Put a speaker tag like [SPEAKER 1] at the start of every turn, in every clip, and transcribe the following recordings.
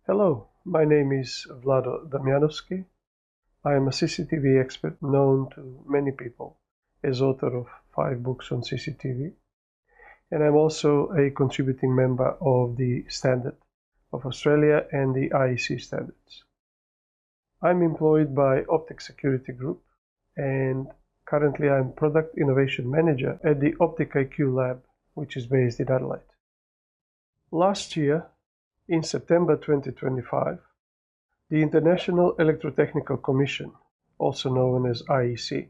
[SPEAKER 1] Hello, my name is Vlado Damjanovski. I am a CCTV expert known to many people as author of 5 books on CCTV, and I'm also a contributing member of the Standard of Australia and the IEC standards. I'm employed by Optic Security Group, and currently I'm Product Innovation Manager at the Optic IQ Lab, which is based in Adelaide. Last year, in September 2025, the International Electrotechnical Commission, also known as IEC,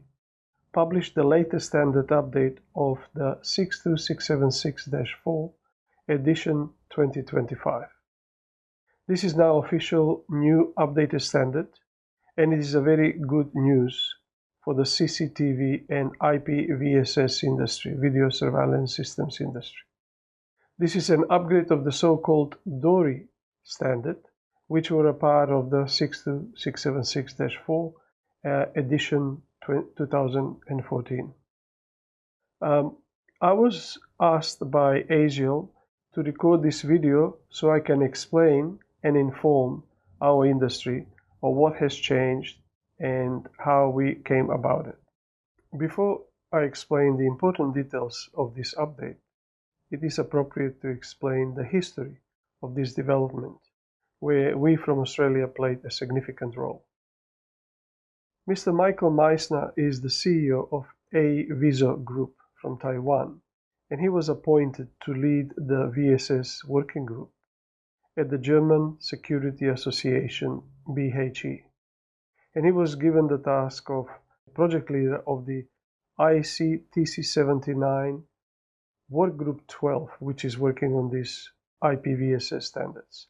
[SPEAKER 1] published the latest standard update of the 62676-4 edition 2025. This is now official new updated standard, and it is a very good news for the CCTV and IP-VSS industry, video surveillance systems industry. This is an upgrade of the so-called DORI standard, which were a part of the 62676-4 edition 2014. I was asked by ASIAL to record this video so I can explain and inform our industry of what has changed and how we came about it. Before I explain the important details of this update, it is appropriate to explain the history of this development, where we from Australia played a significant role. Mr. Michael Meissner is the CEO of AVISO Group from Taiwan, and he was appointed to lead the VSS working group at the German Security Association, BHE. And he was given the task of project leader of the IEC TC79 Work Group 12, which is working on these IP-VSS standards.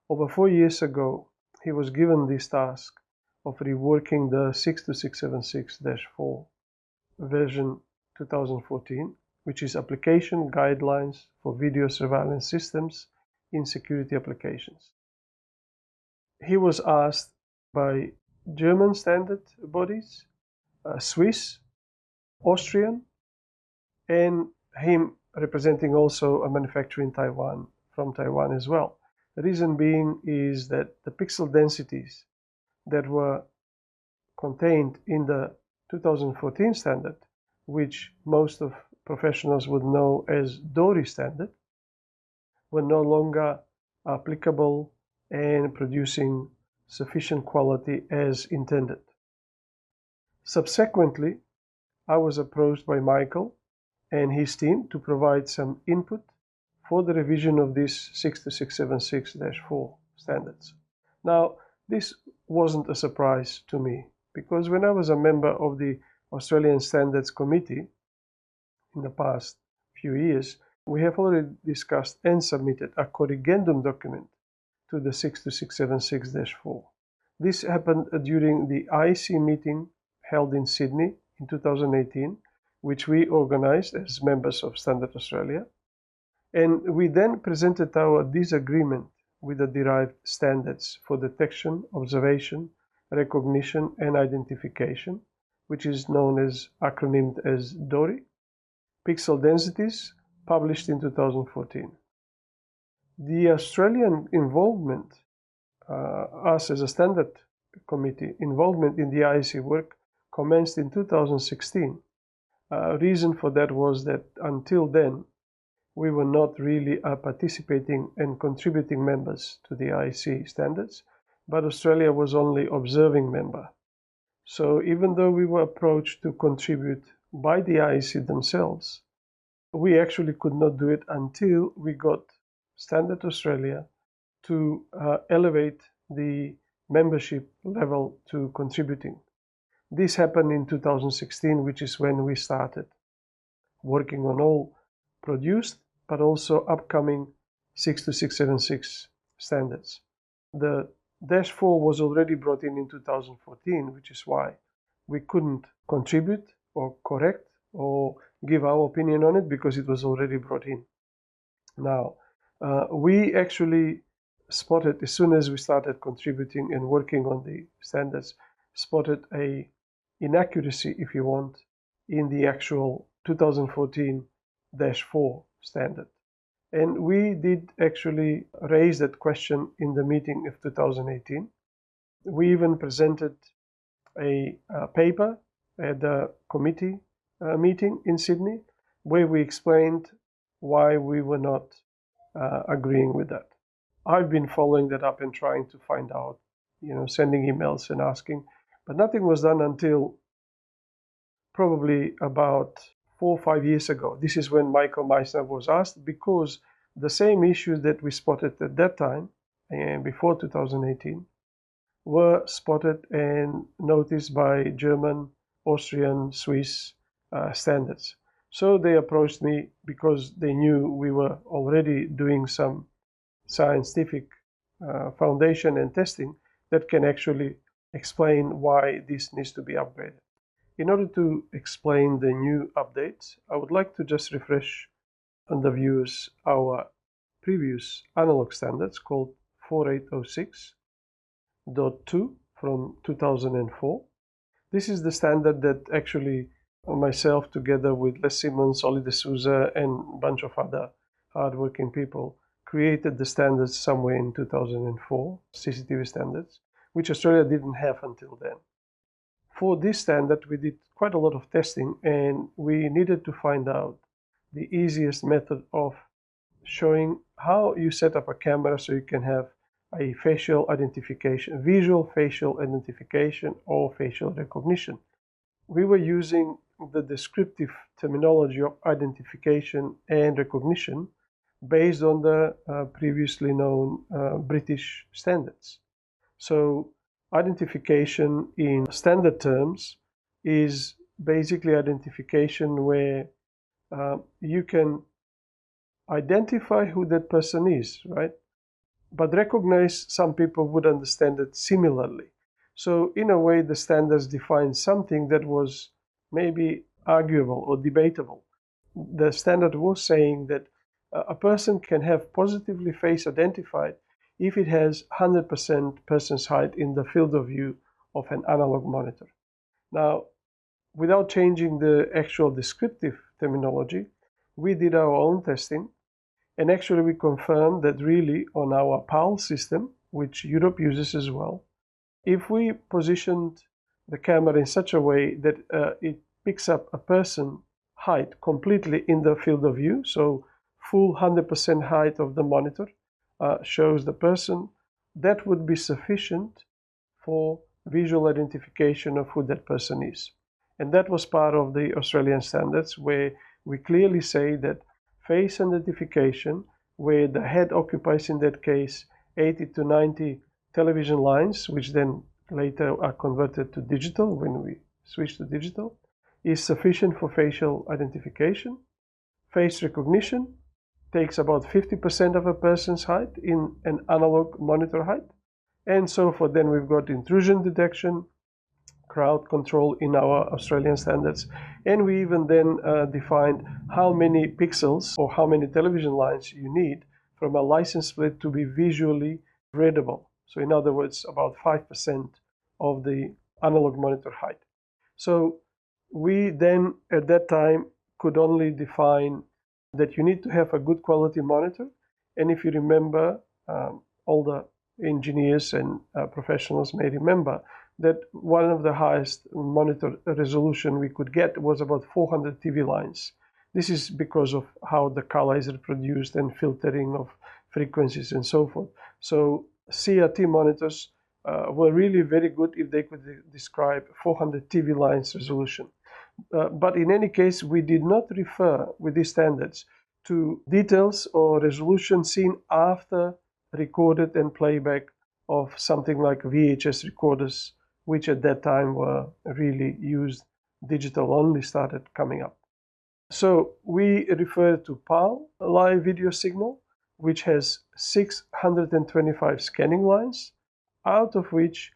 [SPEAKER 1] Over 4 years ago, he was given this task of reworking the 62676-4 version 2014, which is application guidelines for video surveillance systems in security applications. He was asked by German standard bodies, Swiss, Austrian, and him representing also a manufacturer in Taiwan, from Taiwan as well. The reason being is that the pixel densities that were contained in the 2014 standard, which most of professionals would know as DORI standard, were no longer applicable and producing sufficient quality as intended. Subsequently, I was approached by Michael and his team to provide some input for the revision of these 62676-4 standards. Now, this wasn't a surprise to me, because when I was a member of the Australian Standards Committee in the past few years, we have already discussed and submitted a corrigendum document to the 62676-4. This happened during the IEC meeting held in Sydney in 2018, which we organized as members of Standard Australia. And we then presented our disagreement with the derived standards for detection, observation, recognition, and identification, which is known as acronymed as DORI, pixel densities, published in 2014. The Australian involvement, us as a standard committee, involvement in the IEC work commenced in 2016. Reason for that was that until then, we were not really participating and contributing members to the IEC standards, but Australia was only observing member. So even though we were approached to contribute by the IEC themselves, we actually could not do it until we got Standard Australia to elevate the membership level to contributing. This happened in 2016, which is when we started working on all produced but also upcoming 62676 standards. The -4 was already brought in 2014, which is why we couldn't contribute or correct or give our opinion on it, because it was already brought in. Now, we actually spotted, as soon as we started contributing and working on the standards, spotted a inaccuracy, if you want, in the actual 2014-4 standard. And we did actually raise that question in the meeting of 2018. We even presented a paper at the committee meeting in Sydney, where we explained why we were not agreeing with that. I've been following that up and trying to find out, sending emails and asking, but nothing was done until probably about 4 or 5 years ago. This is when Michael Meissner was asked, because the same issues that we spotted at that time, and before 2018, were spotted and noticed by German, Austrian, Swiss standards. So they approached me because they knew we were already doing some scientific foundation and testing that can actually explain why this needs to be upgraded. In order to explain the new updates, I would like to just refresh on the viewers our previous analog standards called 4806.2 from 2004. This is the standard that actually myself, together with Les Simmons, Oli de Souza, and a bunch of other hardworking people, created the standards somewhere in 2004, CCTV standards, which Australia didn't have until then. For this standard, we did quite a lot of testing, and we needed to find out the easiest method of showing how you set up a camera so you can have a facial identification, visual facial identification or facial recognition. We were using the descriptive terminology of identification and recognition based on the previously known British standards. So identification in standard terms is basically identification where you can identify who that person is, right? But recognize, some people would understand it similarly. So in a way, the standards define something that was maybe arguable or debatable. The standard was saying that a person can have positively face identified if it has 100% person's height in the field of view of an analog monitor. Now, without changing the actual descriptive terminology, we did our own testing, and actually we confirmed that really on our PAL system, which Europe uses as well, if we positioned the camera in such a way that it picks up a person's height completely in the field of view, so full 100% height of the monitor shows the person, that would be sufficient for visual identification of who that person is. And that was part of the Australian standards, where we clearly say that face identification, where the head occupies in that case 80 to 90 television lines, which then later are converted to digital when we switch to digital, is sufficient for facial identification. Face recognition takes about 50% of a person's height in an analog monitor height, and so forth. Then we've got intrusion detection, crowd control in our Australian standards, and we even then defined how many pixels or how many television lines you need from a license plate to be visually readable. So in other words, about 5% of the analog monitor height. So we then at that time could only define that you need to have a good quality monitor. And if you remember, all the engineers and professionals may remember that one of the highest monitor resolution we could get was about 400 TV lines. This is because of how the color is reproduced and filtering of frequencies and so forth. So CRT monitors were really very good if they could describe 400 TV lines resolution. But in any case, we did not refer with these standards to details or resolution seen after recorded and playback of something like VHS recorders, which at that time were really used, digital only started coming up. So we refer to PAL, live video signal, which has 625 scanning lines, out of which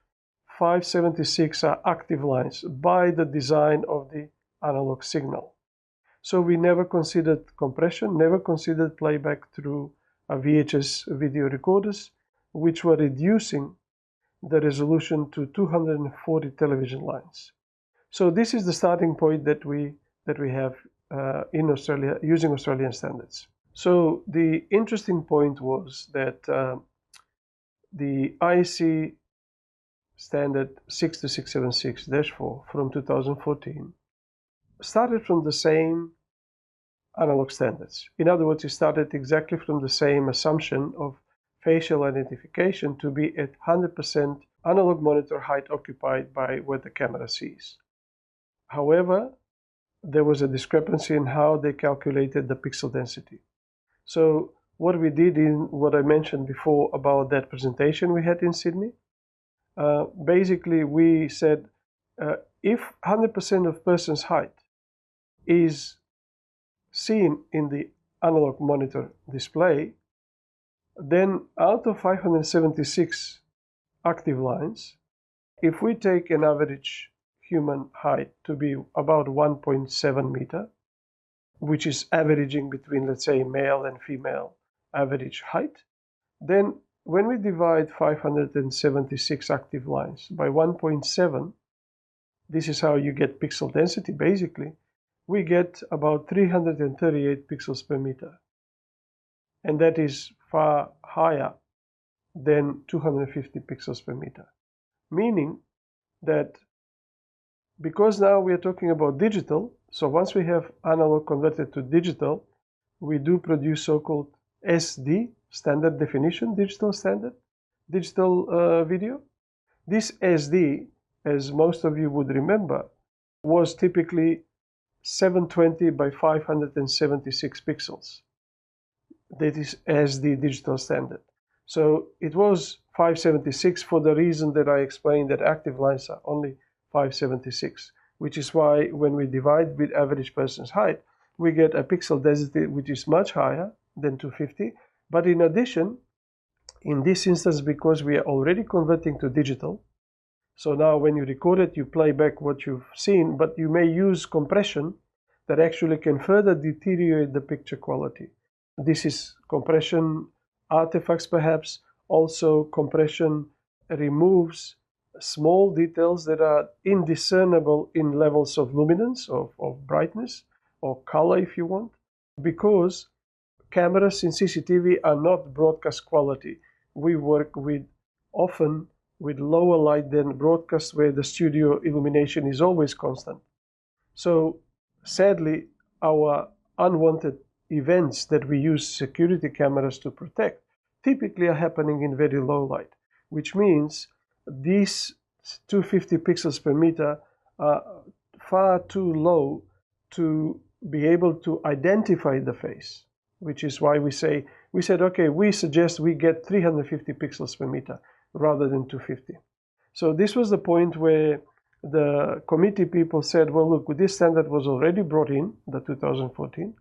[SPEAKER 1] 576 are active lines by the design of the analog signal. So we never considered compression, never considered playback through VHS video recorders, which were reducing the resolution to 240 television lines. So this is the starting point that we have in Australia using Australian standards. So the interesting point was that the IEC standard 62676-4 from 2014 started from the same analog standards. In other words, it started exactly from the same assumption of facial identification to be at 100% analog monitor height occupied by what the camera sees. However, there was a discrepancy in how they calculated the pixel density. So what we did in what I mentioned before about that presentation we had in Sydney, basically we said if 100% of person's height is seen in the analog monitor display, then out of 576 active lines, if we take an average human height to be about 1.7 meter, which is averaging between, let's say, male and female average height, then when we divide 576 active lines by 1.7, this is how you get pixel density basically, we get about 338 pixels per meter. And that is far higher than 250 pixels per meter. Meaning that because now we are talking about digital, so once we have analog converted to digital, we do produce so-called SD, standard definition, digital video. This SD, as most of you would remember, was typically 720 by 576 pixels. That is SD digital standard. So it was 576 for the reason that I explained, that active lines are only 576, which is why when we divide with average person's height, we get a pixel density which is much higher than 250. But in addition, in this instance, because we are already converting to digital, so now when you record it, you play back what you've seen, but you may use compression that actually can further deteriorate the picture quality. This is compression artifacts perhaps. Also, compression removes small details that are indiscernible in levels of luminance, of brightness, or color if you want, because cameras in CCTV are not broadcast quality. We work with often with lower light than broadcast, where the studio illumination is always constant. So sadly, our unwanted events that we use security cameras to protect typically are happening in very low light, which means these 250 pixels per meter are far too low to be able to identify the face, which is why we said, okay, we suggest we get 350 pixels per meter rather than 250. So this was the point where the committee people said, well, look, this standard was already brought in, the 2014,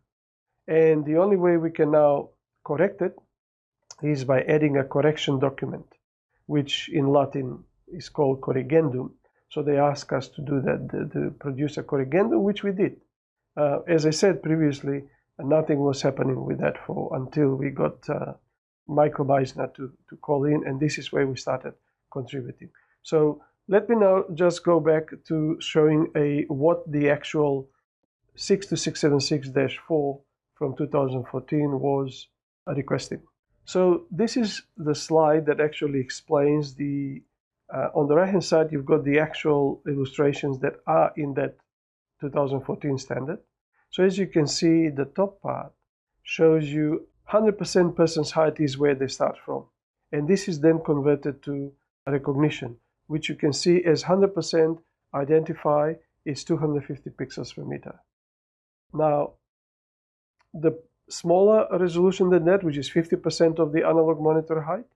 [SPEAKER 1] and the only way we can now correct it is by adding a correction document, which in Latin is called corrigendum. So they asked us to do that, to produce a corrigendum, which we did. As I said previously, nothing was happening with that until we got Michael Meisner to call in, and this is where we started contributing. So let me now just go back to showing what the actual 62676-4 from 2014 was requesting. So this is the slide that actually explains on the right hand side, you've got the actual illustrations that are in that 2014 standard. So as you can see, the top part shows you 100% person's height is where they start from. And this is then converted to recognition, which you can see as 100% identify is 250 pixels per meter. Now, the smaller resolution than that, which is 50% of the analog monitor height,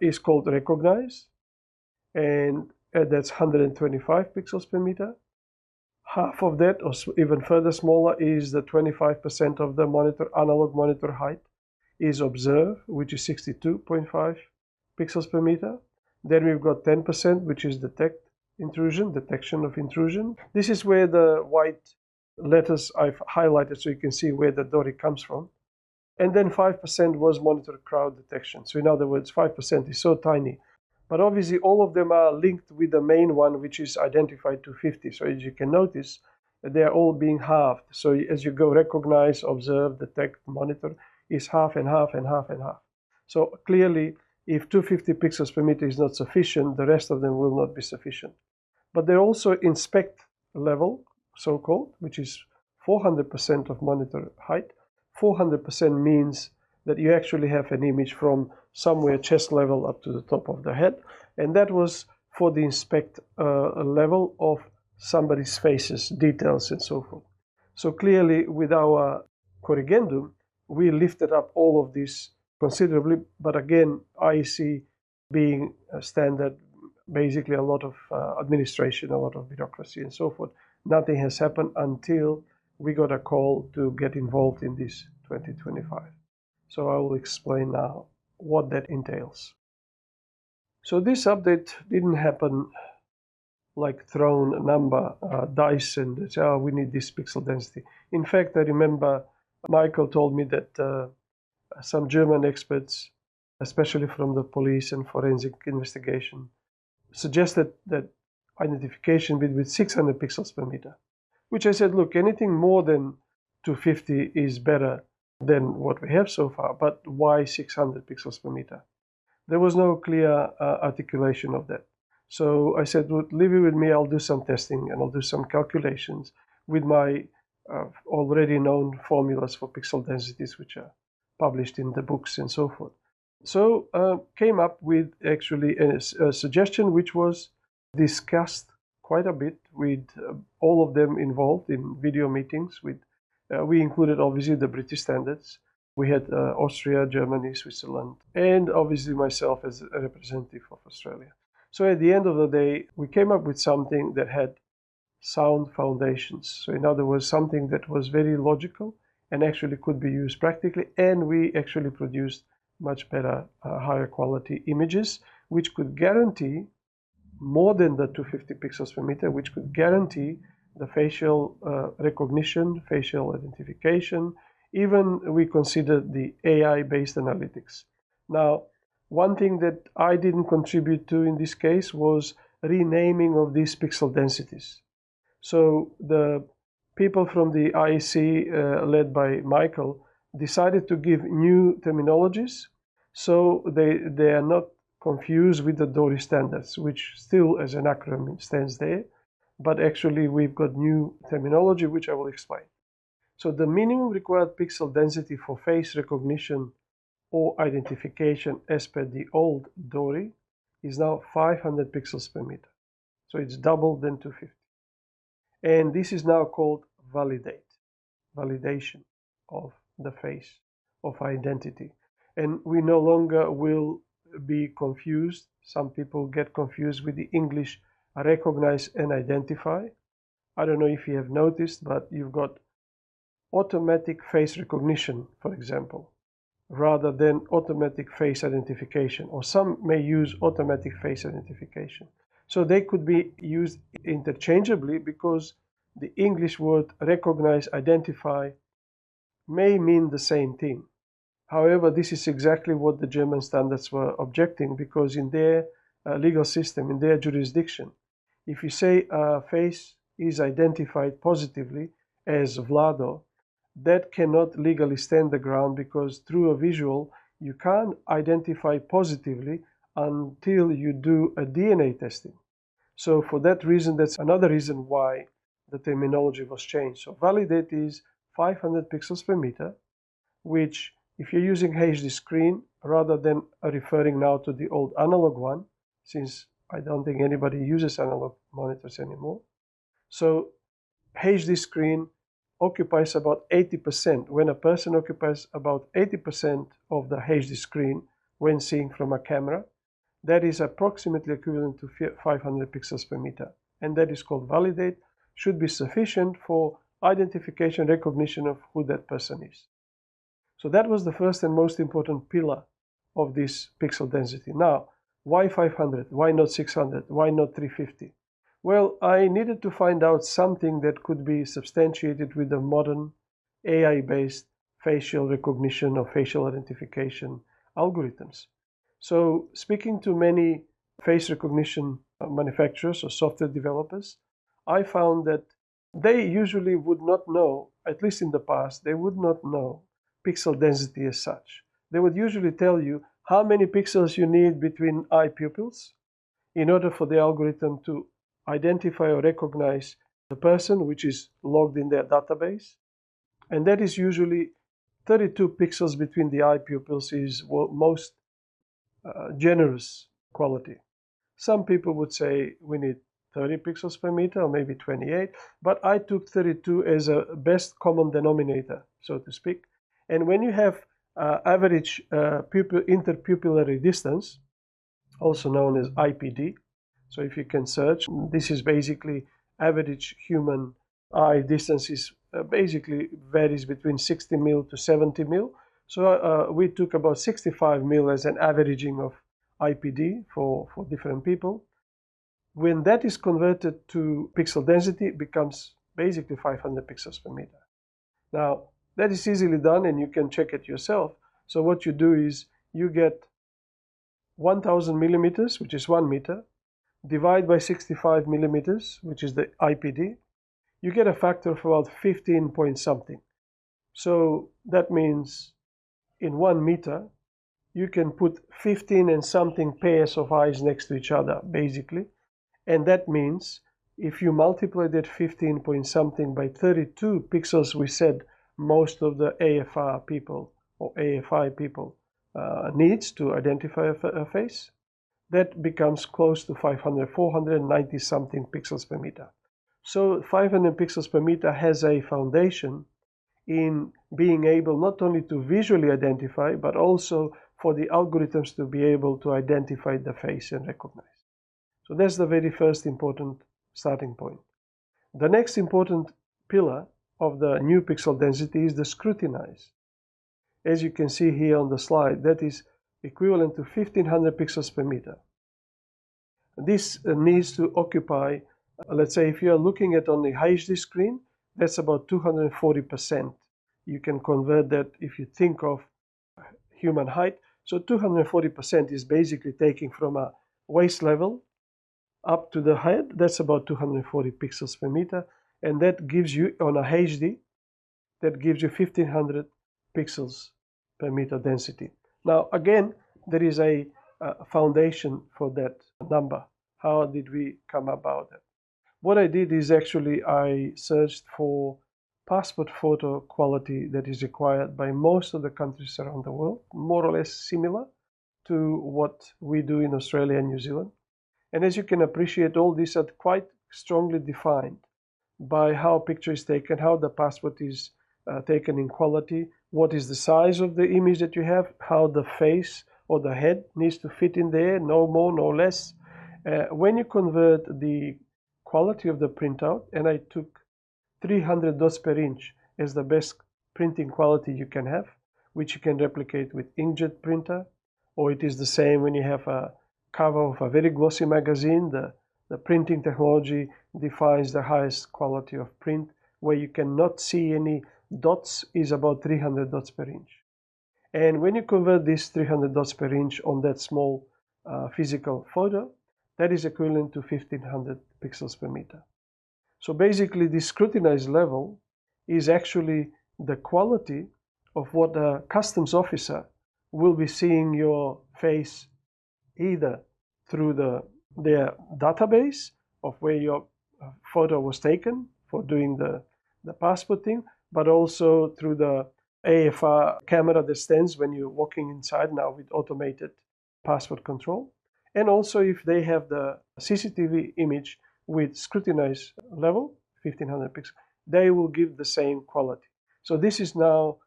[SPEAKER 1] is called recognize, and that's 125 pixels per meter. Half of that, or even further smaller, is the 25% of the analog monitor height is observe, which is 62.5 pixels per meter. Then we've got 10%, which is detect intrusion, detection of intrusion. This is where the white letters I've highlighted so you can see where the DORI comes from. And then 5% was monitor crowd detection. So in other words, 5% is so tiny. But obviously all of them are linked with the main one, which is identified to 50. So as you can notice, they are all being halved. So as you go, recognize, observe, detect, monitor is half and half and half and half. So clearly, if 250 pixels per meter is not sufficient, the rest of them will not be sufficient. But they're also inspect level, so-called, which is 400% of monitor height. 400% means that you actually have an image from somewhere chest level up to the top of the head. And that was for the inspect level of somebody's faces, details, and so forth. So clearly, with our corrigendum, we lifted up all of this considerably. But again, IEC being a standard, basically a lot of administration, a lot of bureaucracy, and so forth. Nothing has happened until we got a call to get involved in this 2025. So I will explain now what that entails. So this update didn't happen like thrown a number, dice, and say, oh, we need this pixel density. In fact, I remember Michael told me that some German experts, especially from the police and forensic investigation, suggested that identification with 600 pixels per meter, which I said, look, anything more than 250 is better than what we have so far, but why 600 pixels per meter? There was no clear articulation of that. So I said, well, leave it with me, I'll do some testing and I'll do some calculations with my already known formulas for pixel densities, which are published in the books and so forth. So came up with actually a suggestion which was discussed quite a bit with all of them involved in video meetings. We included obviously the British standards. We had Austria, Germany, Switzerland, and obviously myself as a representative of Australia. So at the end of the day, we came up with something that had sound foundations. So in other words, something that was very logical and actually could be used practically, and we actually produced much better, higher quality images, which could guarantee more than the 250 pixels per meter, which could guarantee the facial recognition, facial identification. Even we considered the AI-based analytics. Now, one thing that I didn't contribute to in this case was renaming of these pixel densities. So the people from the IEC, led by Michael, decided to give new terminologies so they are not confused with the DORI standards, which still as an acronym stands there, but actually we've got new terminology which I will explain. So the minimum required pixel density for face recognition or identification as per the old DORI is now 500 pixels per meter. So it's double than 250. And this is now called validation of the face, of identity. And we no longer will be confused. Some people get confused with the English recognize and identify. I don't know if you have noticed, but you've got automatic face recognition, for example, rather than automatic face identification, or some may use automatic face identification. So they could be used interchangeably because the English word recognize, identify may mean the same thing. However, this is exactly what the German standards were objecting, because in their legal system, in their jurisdiction, if you say a face is identified positively as Vlado, that cannot legally stand the ground, because through a visual, you can't identify positively until you do a DNA testing. So for that reason, that's another reason why the terminology was changed. So validate is 500 pixels per meter, which if you're using HD screen, rather than referring now to the old analog one, since I don't think anybody uses analog monitors anymore. So HD screen occupies about 80%. When a person occupies about 80% of the HD screen when seeing from a camera, that is approximately equivalent to 500 pixels per meter. And that is called validate, should be sufficient for identification, recognition of who that person is. So that was the first and most important pillar of this pixel density. Now, why 500? Why not 600? Why not 350? Well, I needed to find out something that could be substantiated with the modern AI-based facial recognition or facial identification algorithms. So speaking to many face recognition manufacturers or software developers, I found that they usually would not know, at least in the past, they would not know pixel density as such. They would usually tell you how many pixels you need between eye pupils in order for the algorithm to identify or recognize the person which is logged in their database. And that is usually 32 pixels between the eye pupils is most generous quality. Some people would say we need 30 pixels per meter or maybe 28, but I took 32 as a best common denominator, so to speak. And when you have average interpupillary distance, also known as IPD, so if you can search, this is basically average human eye distances, basically varies between 60 mil to 70 mil. So we took about 65 mil as an averaging of IPD for different people. When that is converted to pixel density, it becomes basically 500 pixels per meter. Now, that is easily done and you can check it yourself. So what you do is you get 1000 millimeters, which is 1 meter, divide by 65 millimeters, which is the IPD, you get a factor of about 15 point something. So that means in 1 meter, you can put 15 and something pairs of eyes next to each other, basically. And that means if you multiply that 15 point something by 32 pixels, we said most of the AFR people or AFI people needs to identify a face, that becomes close to 500, 490 something pixels per meter. So 500 pixels per meter has a foundation in being able not only to visually identify, but also for the algorithms to be able to identify the face and recognize. So that's the very first important starting point. The next important pillar of the new pixel density is the scrutinize. As you can see here on the slide, that is equivalent to 1500 pixels per meter. This needs to occupy, let's say if you are looking at on the HD screen, that's about 240%. You can convert that if you think of human height. So 240% is basically taking from a waist level up to the head. That's about 240 pixels per meter. And that gives you, on a HD, that gives you 1500 pixels per meter density. Now, again, there is a foundation for that number. How did we come about it? What I did is actually I searched for passport photo quality that is required by most of the countries around the world, more or less similar to what we do in Australia and New Zealand. And as you can appreciate, all these are quite strongly defined by how a picture is taken, how the passport is taken in quality, what is the size of the image that you have, how the face or the head needs to fit in there, no more, no less. When you convert the quality of the printout, and I took 300 dots per inch as the best printing quality you can have, which you can replicate with inkjet printer, or it is the same when you have a cover of a very glossy magazine. The printing technology defines the highest quality of print, where you cannot see any dots, is about 300 dots per inch. And when you convert these 300 dots per inch on that small physical photo, that is equivalent to 1500 pixels per meter. So basically, the scrutinized level is actually the quality of what a customs officer will be seeing your face either through their database of where your photo was taken for doing the passport thing, but also through the AFR camera that stands when you're walking inside now with automated passport control. And also if they have the CCTV image with scrutinized level, 1500 pixels, they will give the same quality. So this is now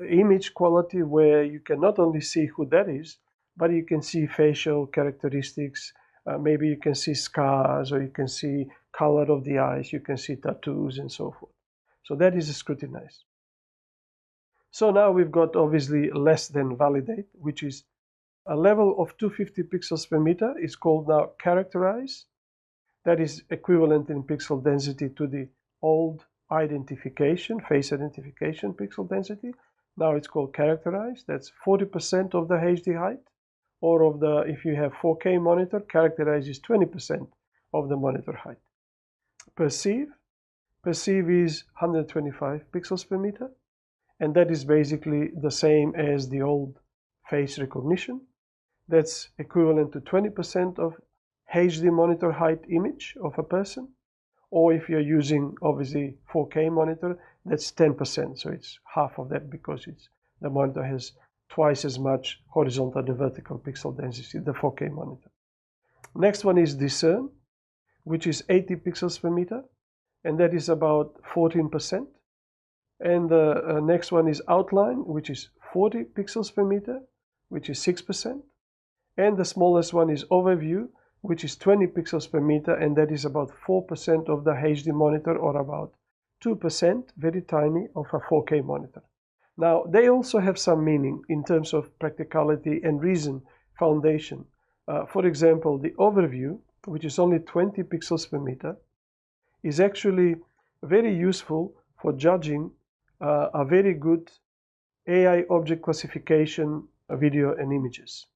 [SPEAKER 1] image quality where you can not only see who that is, but you can see facial characteristics. Maybe you can see scars, or you can see color of the eyes, you can see tattoos and so forth. So that is a scrutinized. So now we've got obviously less than validate, which is a level of 250 pixels per meter is called now characterize. That is equivalent in pixel density to the old identification, face identification pixel density. Now it's called characterize. That's 40% of the HD height, or of the, if you have 4K monitor, characterize is 20% of the monitor height. Perceive Perceive is 125 pixels per meter, and that is basically the same as the old face recognition. That's equivalent to 20% of HD monitor height image of a person. Or if you're using obviously 4K monitor, that's 10%. So it's half of that because the monitor has twice as much horizontal and vertical pixel density, the 4K monitor. Next one is discern, which is 80 pixels per meter, and that is about 14%. And the next one is outline, which is 40 pixels per meter, which is 6%. And the smallest one is overview, which is 20 pixels per meter, and that is about 4% of the HD monitor, or about 2%, very tiny, of a 4K monitor. Now, they also have some meaning in terms of practicality and reason foundation. For example, the overview, which is only 20 pixels per meter, is actually very useful for judging a very good AI object classification video and images.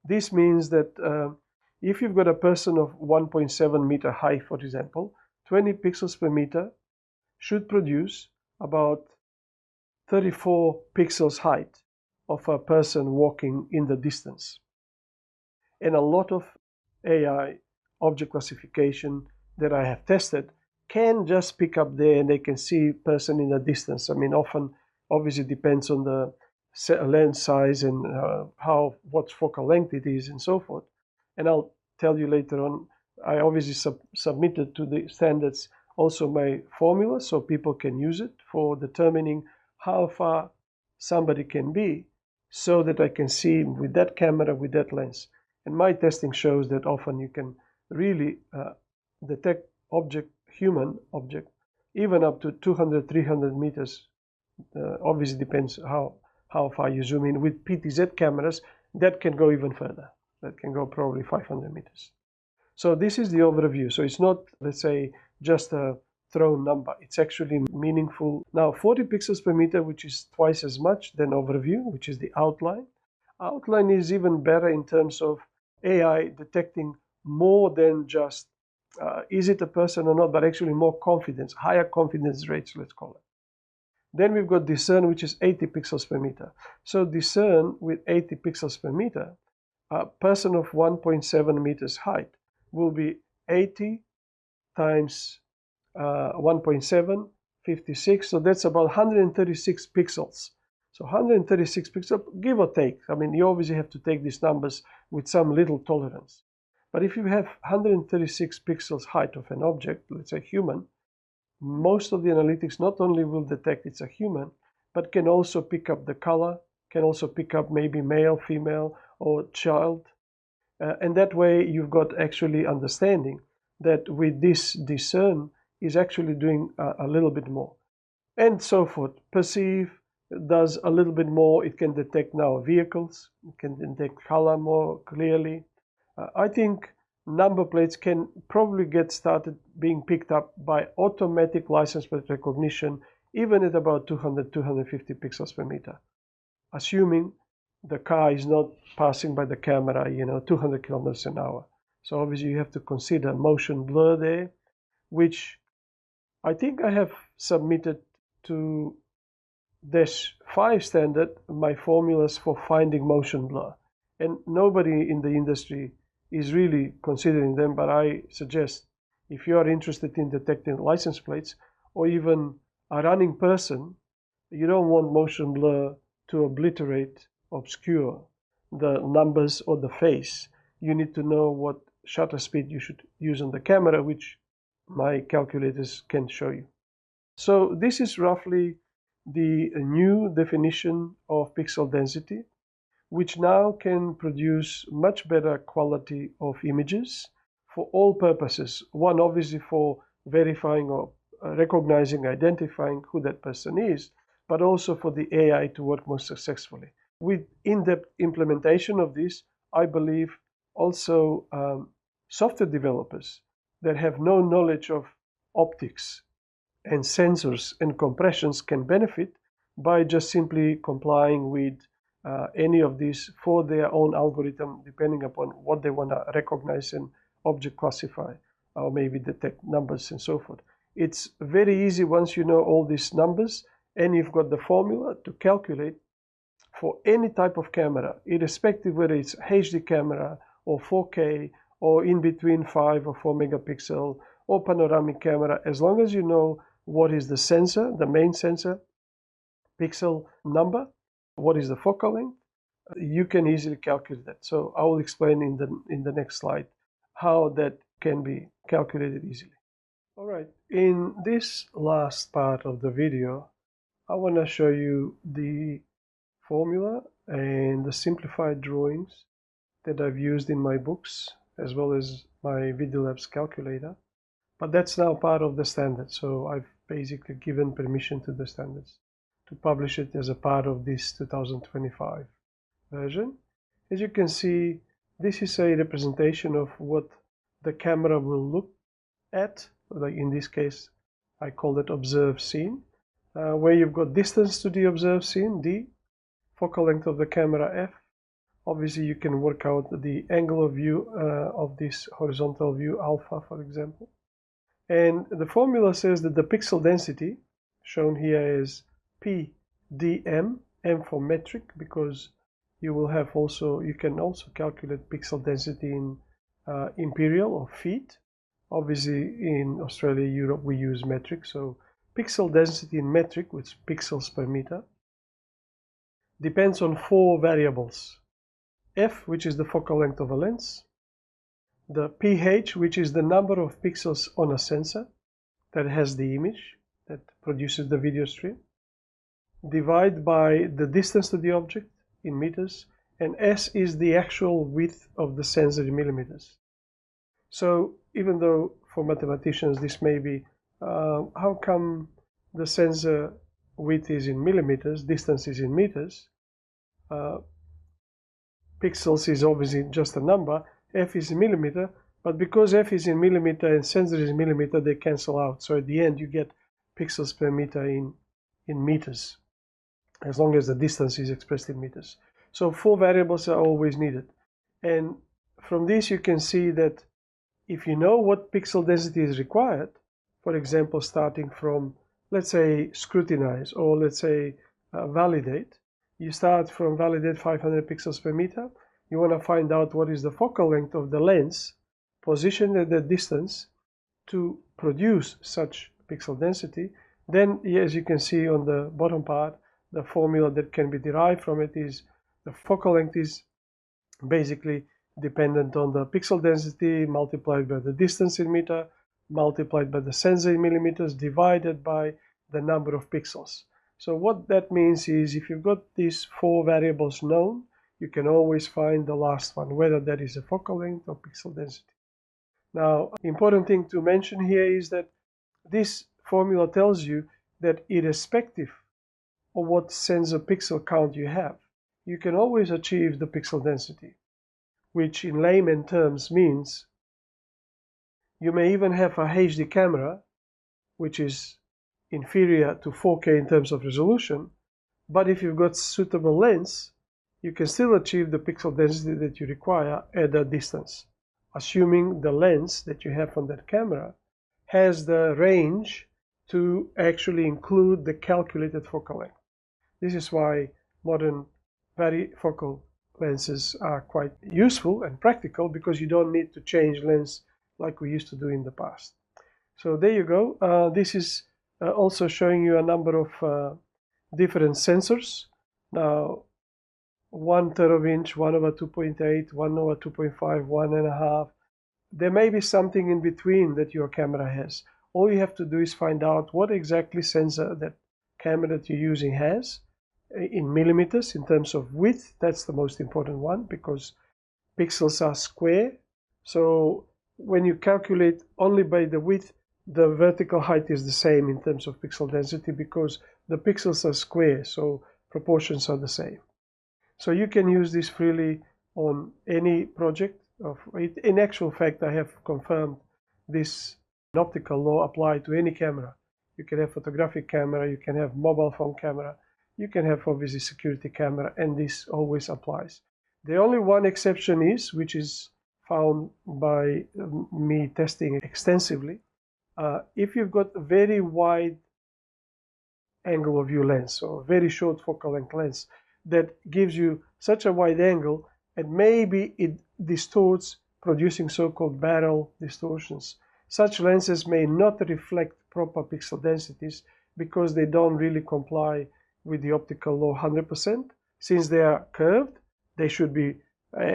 [SPEAKER 1] This means that if you've got a person of 1.7 meter high, for example, 20 pixels per meter should produce about 34 pixels height of a person walking in the distance. And a lot of AI object classification that I have tested can just pick up there and they can see person in the distance. I mean, often, obviously depends on the lens size and what focal length it is and so forth. And I'll tell you later on, I obviously submitted to the standards also my formula so people can use it for determining how far somebody can be, so that I can see with that camera, with that lens. And my testing shows that often you can really detect human object, even up to 200, 300 meters. Obviously depends how far you zoom in. With PTZ cameras, that can go even further. That can go probably 500 meters. So this is the overview. So it's not, let's say, just a thrown number. It's actually meaningful. Now, 40 pixels per meter, which is twice as much than overview, which is the outline. Outline is even better in terms of AI detecting more than just is it a person or not, but actually more confidence, higher confidence rates, let's call it. Then we've got discern, which is 80 pixels per meter. So discern with 80 pixels per meter, a person of 1.7 meters height will be 80 times 1.7, 56. So that's about 136 pixels. So 136 pixels, give or take. I mean, you obviously have to take these numbers with some little tolerance. But if you have 136 pixels height of an object, let's say human, most of the analytics not only will detect it's a human, but can also pick up the color, can also pick up maybe male, female, or child. And that way you've got actually understanding that with this discern is actually doing a little bit more. And so forth. Perceive does a little bit more. It can detect now vehicles. It can detect color more clearly. I think number plates can probably get started being picked up by automatic license plate recognition, even at about 200, 250 pixels per meter, assuming the car is not passing by the camera, 200 kilometers an hour. So obviously you have to consider motion blur there, which I think I have submitted to DES 5 standard my formulas for finding motion blur. And nobody in the industry is really considering them, but I suggest if you are interested in detecting license plates or even a running person, you don't want motion blur to obliterate, obscure the numbers or the face. You need to know what shutter speed you should use on the camera, which my calculators can show you. So this is roughly the new definition of pixel density, which now can produce much better quality of images for all purposes. One, obviously for verifying or recognizing, identifying who that person is, but also for the AI to work more successfully. With in-depth implementation of this, I believe also software developers that have no knowledge of optics and sensors and compressions can benefit by just simply complying with any of these for their own algorithm, depending upon what they want to recognize and object classify, or maybe detect numbers and so forth. It's very easy once you know all these numbers and you've got the formula to calculate for any type of camera, irrespective whether it's HD camera or 4K or in between 5 or 4 megapixel or panoramic camera. As long as you know what is the sensor, the main sensor, pixel number, what is the focal length, you can easily calculate that. So I will explain in the next slide how that can be calculated easily. All right, in this last part of the video, I want to show you the formula and the simplified drawings that I've used in my books, as well as my Video Labs calculator. But that's now part of the standard, so I've basically given permission to the standards to publish it as a part of this 2025 version. As you can see, this is a representation of what the camera will look at. Like in this case, I call it observed scene, where you've got distance to the observed scene, D, focal length of the camera, F. Obviously, you can work out the angle of view of this horizontal view, alpha, for example. And the formula says that the pixel density, shown here is PDM, M for metric, because you will have also, you can also calculate pixel density in imperial or feet. Obviously, in Australia, Europe, we use metric. So pixel density in metric, which is pixels per meter, depends on 4 variables. F, which is the focal length of a lens. The pH, which is the number of pixels on a sensor that has the image, that produces the video stream. Divide by the distance to the object in meters. And S is the actual width of the sensor in millimeters. So even though for mathematicians this may be, how come the sensor width is in millimeters, distance is in meters, pixels is obviously just a number, F is in millimeter, but because F is in millimeter and sensor is in millimeter, they cancel out. So at the end you get pixels per meter in meters, as long as the distance is expressed in meters. So 4 variables are always needed. And from this you can see that if you know what pixel density is required, for example, starting from, let's say, scrutinize, or let's say validate, you start from validate 500 pixels per meter. You want to find out what is the focal length of the lens positioned at that distance to produce such pixel density. Then, as you can see on the bottom part, the formula that can be derived from it is the focal length is basically dependent on the pixel density multiplied by the distance in meter, multiplied by the sensor in millimeters, divided by the number of pixels. So what that means is if you've got these 4 variables known, you can always find the last one, whether that is a focal length or pixel density. Now, important thing to mention here is that this formula tells you that irrespective of what sensor pixel count you have, you can always achieve the pixel density, which in layman terms means you may even have a HD camera, which is inferior to 4K in terms of resolution, but if you've got suitable lens, you can still achieve the pixel density that you require at that distance, assuming the lens that you have on that camera has the range to actually include the calculated focal length. This is why modern varifocal lenses are quite useful and practical, because you don't need to change lens like we used to do in the past. So there you go. This is also showing you a number of different sensors. Now, 1/3 of inch, 1/2.8, 1/2.5, 1.5. There may be something in between that your camera has. All you have to do is find out what exactly sensor that camera that you're using has in millimeters in terms of width. That's the most important one, because pixels are square. So when you calculate only by the width, the vertical height is the same in terms of pixel density, because the pixels are square, so proportions are the same. So you can use this freely on any project. In actual fact, I have confirmed this optical law applied to any camera. You can have photographic camera, you can have mobile phone camera, you can have obviously security camera, and this always applies. The only one exception is, which is found by me testing extensively, If you've got a very wide angle of view lens or very short focal length lens that gives you such a wide angle, and maybe it distorts, producing so-called barrel distortions. Such lenses may not reflect proper pixel densities because they don't really comply with the optical law 100%. Since they are curved, they should be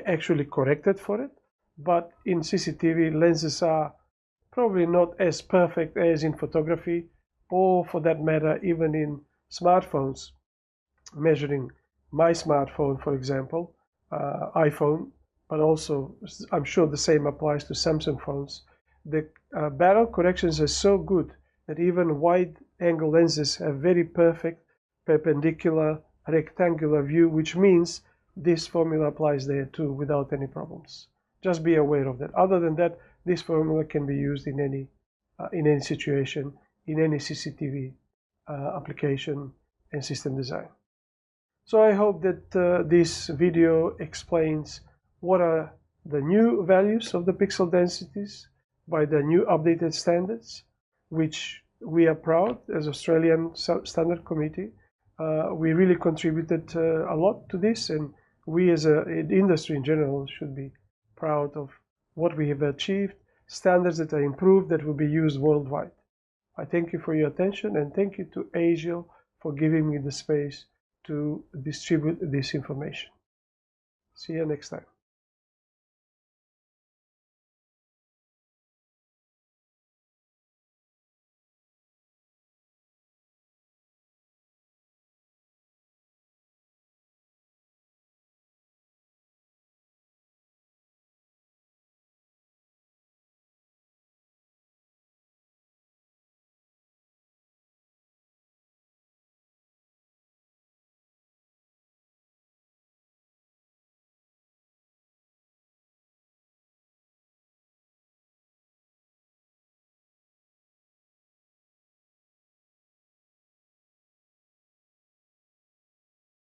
[SPEAKER 1] actually corrected for it. But in CCTV, lenses are probably not as perfect as in photography, or for that matter, even in smartphones. Measuring my smartphone, for example, iPhone, but also I'm sure the same applies to Samsung phones. The barrel corrections are so good that even wide angle lenses have very perfect perpendicular rectangular view, which means this formula applies there too without any problems. Just be aware of that. Other than that, this formula can be used in any situation, in any CCTV application and system design. So I hope that this video explains what are the new values of the pixel densities by the new updated standards, which we are proud as Australian Standard Committee. We really contributed a lot to this, and we as an industry in general should be proud of what we have achieved, standards that are improved that will be used worldwide. I thank you for your attention, and thank you to ASIAL for giving me the space to distribute this information. See you next time.